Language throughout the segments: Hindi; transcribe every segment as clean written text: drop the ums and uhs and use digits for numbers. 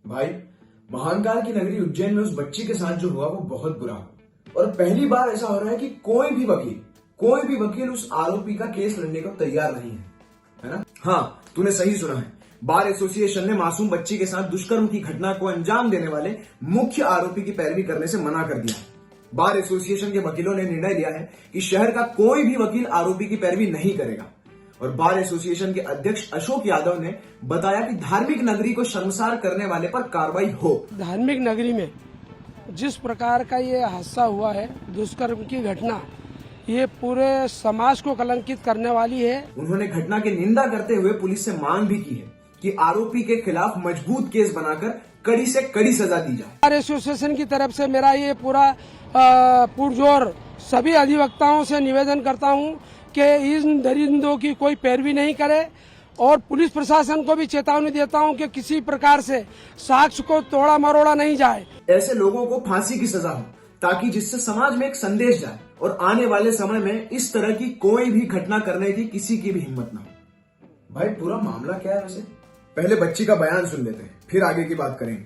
भाई, महाकाल की नगरी उज्जैन में उस बच्ची के साथ जो हुआ वो बहुत बुरा हुआ। और पहली बार ऐसा हो रहा है कि कोई भी वकील उस आरोपी का केस लड़ने को तैयार नहीं है ना? हाँ, तूने सही सुना है। बार एसोसिएशन ने मासूम बच्ची के साथ दुष्कर्म की घटना को अंजाम देने वाले मुख्य आरोपी की पैरवी करने से मना कर दिया। बार एसोसिएशन के वकीलों ने निर्णय लिया है कि शहर का कोई भी वकील आरोपी की पैरवी नहीं करेगा। और बार एसोसिएशन के अध्यक्ष अशोक यादव ने बताया कि धार्मिक नगरी को शर्मसार करने वाले पर कार्रवाई हो। धार्मिक नगरी में जिस प्रकार का ये हादसा हुआ है, दुष्कर्म की घटना, ये पूरे समाज को कलंकित करने वाली है। उन्होंने घटना की निंदा करते हुए पुलिस से मांग भी की है कि आरोपी के खिलाफ मजबूत केस बनाकर कड़ी से कड़ी सजा दी जाए। बार एसोसिएशन की तरफ से मेरा ये पूरा पुरजोर सभी अधिवक्ताओं से निवेदन करता हूँ कि इन दरिंदों की कोई पैरवी नहीं करे, और पुलिस प्रशासन को भी चेतावनी देता हूँ कि किसी प्रकार से साक्ष्य को तोड़ा मरोड़ा नहीं जाए। ऐसे लोगों को फांसी की सजा हो ताकि जिससे समाज में एक संदेश जाए और आने वाले समय में इस तरह की कोई भी घटना करने की किसी की भी हिम्मत ना हो। भाई, पूरा मामला क्या है वैसे? पहले बच्ची का बयान सुन लेते हैं, फिर आगे की बात करेंगे।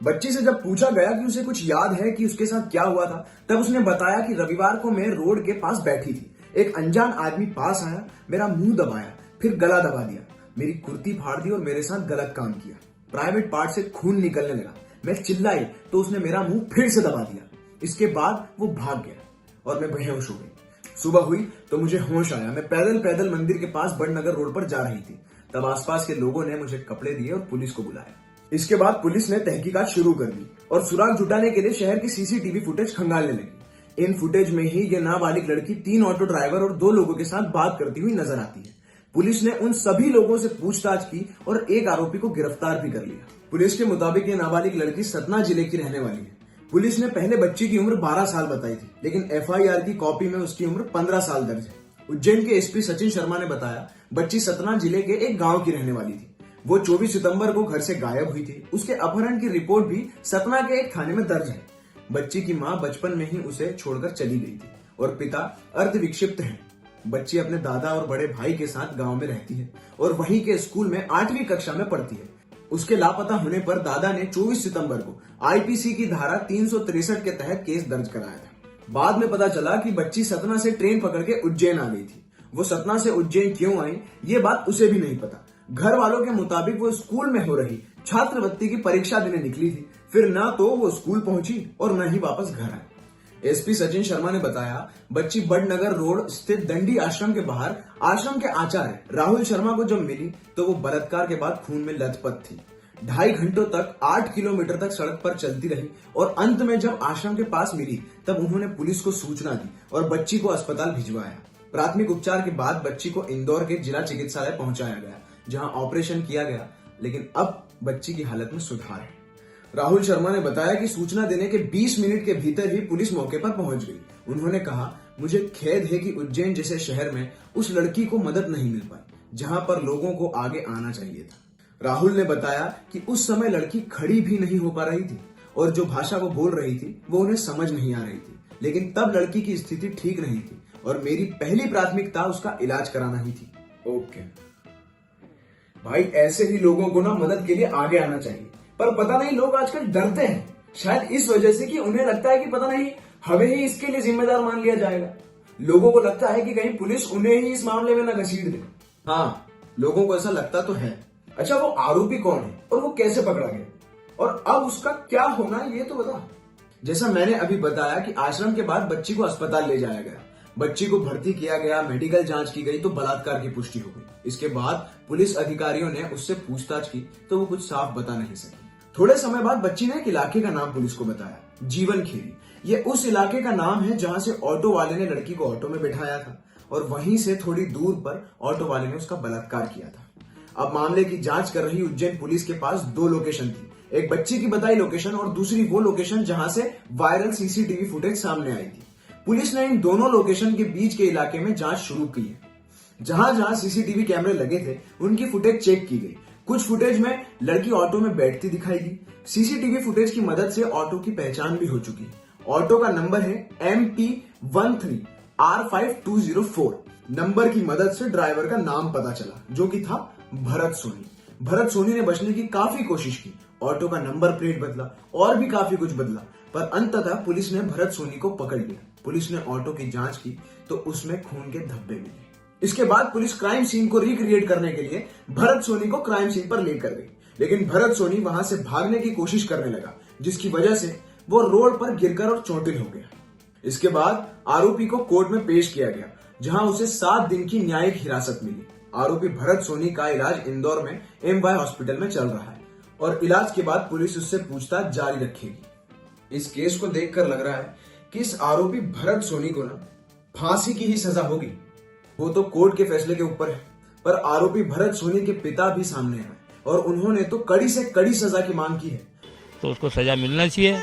बच्ची से जब पूछा गया कि उसे कुछ याद है कि उसके साथ क्या हुआ था, तब उसने बताया कि रविवार को मैं रोड के पास बैठी थी। एक अनजान आदमी पास आया, मेरा मुंह दबाया, फिर गला दबा दिया, मेरी कुर्ती फाड़ दी और मेरे साथ गलत काम किया। प्राइवेट पार्ट से खून निकलने लगा। मैं चिल्लाई तो उसने मेरा मुंह फिर से दबा दिया। इसके बाद वो भाग गया और मैं बेहोश हो गई। सुबह हुई तो मुझे होश आया। मैं पैदल पैदल मंदिर के पास बड़नगर रोड पर जा रही थी। तब आसपास के लोगों ने मुझे कपड़े दिए और पुलिस को बुलाया। इसके बाद पुलिस ने तहकीकात शुरू कर दी और सुराग जुटाने के लिए शहर की सीसीटीवी फुटेज खंगालने लगी। इन फुटेज में ही ये नाबालिग लड़की 3 ऑटो ड्राइवर और 2 लोगों के साथ बात करती हुई नजर आती है। पुलिस ने उन सभी लोगों से पूछताछ की और एक आरोपी को गिरफ्तार भी कर लिया। पुलिस के मुताबिक ये नाबालिग लड़की सतना जिले की रहने वाली है। पुलिस ने पहले बच्ची की उम्र 12 साल बताई थी, लेकिन एफआईआर की कॉपी में उसकी उम्र 15 साल दर्ज है। उज्जैन के एसपी सचिन शर्मा ने बताया, बच्ची सतना जिले के एक गांव की रहने वाली थी। वो 24 सितंबर को घर से गायब हुई थी। उसके अपहरण की रिपोर्ट भी सतना के एक थाने में दर्ज है। बच्ची की मां बचपन में ही उसे छोड़कर चली गई थी और पिता अर्ध विक्षिप्त है। बच्ची अपने दादा और बड़े भाई के साथ गांव में रहती है और वहीं के स्कूल में 8वीं कक्षा में पढ़ती है। उसके लापता होने पर दादा ने 24 सितंबर को आईपीसी की धारा 363 के तहत केस दर्ज कराया था। बाद में पता चला कि बच्ची सतना से ट्रेन पकड़ के उज्जैन आ गई थी। वो सतना से उज्जैन क्यों आई, ये बात उसे भी नहीं पता। घर वालों के मुताबिक वो स्कूल में हो रही छात्रवृत्ति की परीक्षा देने निकली थी। फिर ना तो वो स्कूल पहुंची और न ही वापस घर आई। एसपी सचिन शर्मा ने बताया, बच्ची बड़नगर रोड स्थित दंडी आश्रम के बाहर आश्रम के आचार्य राहुल शर्मा को जब मिली तो वो बलात्कार के बाद खून में लथपथ थी। 2.5 घंटों तक 8 किलोमीटर तक सड़क पर चलती रही और अंत में जब आश्रम के पास मिली तब उन्होंने पुलिस को सूचना दी और बच्ची को अस्पताल भिजवाया। प्राथमिक उपचार के बाद बच्ची को इंदौर के जिला चिकित्सालय पहुंचाया गया, जहां ऑपरेशन किया गया, लेकिन अब बच्ची की हालत में सुधार है। राहुल शर्मा ने बताया कि सूचना देने के 20 मिनट के भीतर ही पुलिस मौके पर पहुंच गई। उन्होंने कहा, मुझे खेद है कि उज्जैन जैसे शहर में उस लड़की को मदद नहीं मिल पाई जहां पर लोगों को आगे आना चाहिए था। राहुल ने बताया कि उस समय लड़की खड़ी भी नहीं हो पा रही थी और जो भाषा वो बोल रही थी वो उन्हें समझ नहीं आ रही थी, लेकिन तब लड़की की स्थिति ठीक नहीं थी और मेरी पहली प्राथमिकता उसका इलाज कराना ही थी। ओके भाई, ऐसे ही लोगों को ना मदद के लिए आगे आना चाहिए, पर पता नहीं लोग आजकल डरते हैं, शायद इस वजह से कि उन्हें लगता है कि पता नहीं हमें ही इसके लिए जिम्मेदार मान लिया जाएगा। लोगों को लगता है कि कहीं पुलिस उन्हें ही इस मामले में ना घसीट दे। हाँ, लोगों को ऐसा लगता तो है। अच्छा, वो आरोपी कौन है और वो कैसे पकड़ा गया और अब उसका क्या होना है ये तो बता। जैसा मैंने अभी बताया कि आश्रम के बाद बच्ची को अस्पताल ले जाया गया, बच्ची को भर्ती किया गया, मेडिकल जांच की गई तो बलात्कार की पुष्टि हो गई। इसके बाद पुलिस अधिकारियों ने उससे पूछताछ की तो वो कुछ साफ बता नहीं सकी। थोड़े समय बाद बच्ची ने एक इलाके का नाम पुलिस को बताया, जीवन खेरी। ये उस इलाके का नाम है जहां से ऑटो वाले ने लड़की को ऑटो में बिठाया था और वहीं से थोड़ी दूर पर ऑटो वाले ने उसका बलात्कार किया था। अब मामले की जांच कर रही उज्जैन पुलिस के पास 2 लोकेशन थी, एक बच्ची की बताई लोकेशन और दूसरी वो लोकेशन जहां से वायरल सीसीटीवी फुटेज सामने आई थी। पुलिस ने इन दोनों लोकेशन के बीच के इलाके में जांच शुरू की है। जहां जहां सीसीटीवी कैमरे लगे थे उनकी फुटेज चेक की गई। कुछ फुटेज में लड़की ऑटो में बैठती दिखाई दी। सीसीटीवी फुटेज की मदद से ऑटो की पहचान भी हो चुकी है। ऑटो का नंबर है MP13R5204। नंबर की मदद से ड्राइवर का नाम पता चला, जो कि था भरत सोनी। भरत सोनी ने बचने की काफी कोशिश की ऑटो का नंबर प्लेट बदला और भी काफी कुछ बदला, पर अंततः पुलिस ने भरत सोनी को पकड़ लिया। पुलिस ने ऑटो की जांच की तो उसमें खून के धब्बे मिले। इसके बाद पुलिस क्राइम सीन को रिक्रिएट करने के लिए भरत सोनी को क्राइम सीन पर लेकर गई, लेकिन भरत सोनी वहां से भागने की कोशिश करने लगा, जिसकी वजह से वो रोड पर गिरकर और चोटिल हो गया। इसके बाद आरोपी को कोर्ट में पेश किया गया, जहां उसे 7 दिन की न्यायिक हिरासत मिली। आरोपी भरत सोनी का इलाज इंदौर में MY हॉस्पिटल में चल रहा है और इलाज के बाद पुलिस उससे पूछताछ जारी रखेगी। इस केस को देखकर लग रहा है कि इस आरोपी भरत सोनी को ना फांसी की ही सजा होगी। वो तो कोर्ट के फैसले के ऊपर है, पर आरोपी भरत सोनी के पिता भी सामने आए और उन्होंने तो कड़ी से कड़ी सजा की मांग की है। तो उसको सजा मिलना चाहिए,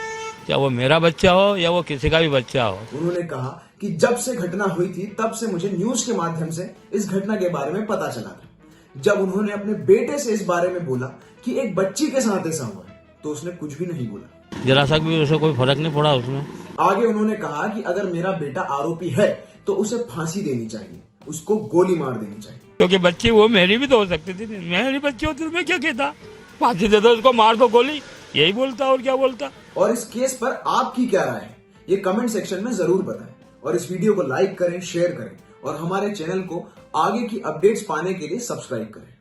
चाहे वो मेरा बच्चा हो या वो किसी का भी बच्चा हो। उन्होंने कहा कि जब से घटना हुई थी तब से मुझे न्यूज के माध्यम से इस घटना के बारे में पता चला था। जब उन्होंने अपने बेटे से इस बारे में बोला कि एक बच्ची के साथ ऐसा हुआ है, तो उसने कुछ भी नहीं बोला, जरा सा भी उसे कोई फर्क नहीं पड़ा उसमें। आगे उन्होंने कहा कि अगर मेरा बेटा आरोपी है तो उसे फांसी देनी चाहिए, उसको गोली मार देनी चाहिए। क्योंकि बच्ची वो मेरी भी तो हो सकती थी, मेरी बच्ची होती तो मैं क्या कहता, फांसी दे दो उसको, मार दो गोली, यही बोलता और क्या बोलता। और इस केस पर आपकी क्या राय है, ये कमेंट सेक्शन में जरूर बताएं और इस वीडियो को लाइक करें, शेयर करें और हमारे चैनल को आगे की अपडेट्स पाने के लिए सब्सक्राइब करें।